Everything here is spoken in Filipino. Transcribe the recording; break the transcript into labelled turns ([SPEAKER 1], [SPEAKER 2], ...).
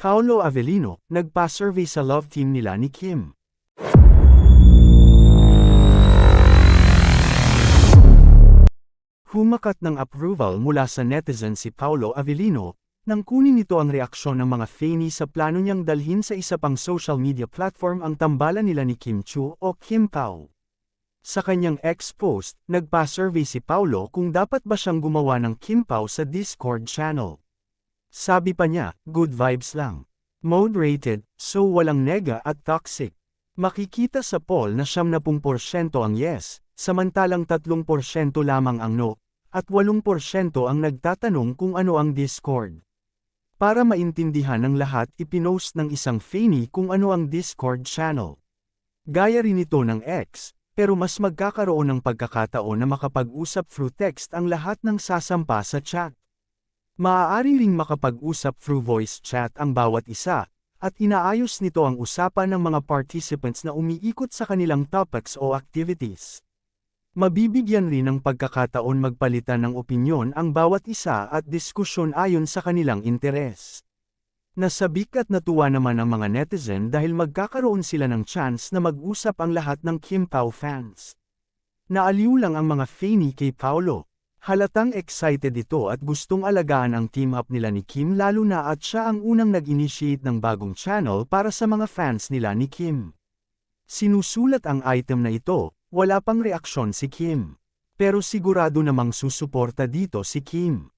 [SPEAKER 1] Paolo Avellino, nagpa-survey sa love team nila ni Kim. Humakat ng approval mula sa netizen si Paolo Avellino, nang kunin nito ang reaksyon ng mga fani sa plano niyang dalhin sa isa pang social media platform ang tambalan nila ni Kim Chiu o Kim Pao. Sa kanyang ex-post, nagpa-survey si Paolo kung dapat ba siyang gumawa ng Kim Pao sa Discord channel. Sabi pa niya, good vibes lang. Mode rated, so walang nega at toxic. Makikita sa poll na 70% ang yes, samantalang 3% lamang ang no, at 8% ang nagtatanong kung ano ang Discord. Para maintindihan ng lahat, ipinost ng isang fani kung ano ang Discord channel. Gaya rin ito ng X, pero mas magkakaroon ng pagkakataon na makapag-usap through text ang lahat ng sasampa sa chat. Maaari ring makapag-usap through voice chat ang bawat isa, at inaayos nito ang usapan ng mga participants na umiikot sa kanilang topics o activities. Mabibigyan rin ng pagkakataon magpalitan ng opinyon ang bawat isa at diskusyon ayon sa kanilang interes. Nasabik at natuwa naman ang mga netizen dahil magkakaroon sila ng chance na mag-usap ang lahat ng Kim Pao fans. Naaliw lang ang mga fani kay Paolo. Halatang excited ito at gustong alagaan ang team up nila ni Kim lalo na at siya ang unang nag-initiate ng bagong channel para sa mga fans nila ni Kim. Sinusulat ang item na ito. Wala pang reaksyon si Kim. Pero sigurado namang susuporta dito si Kim.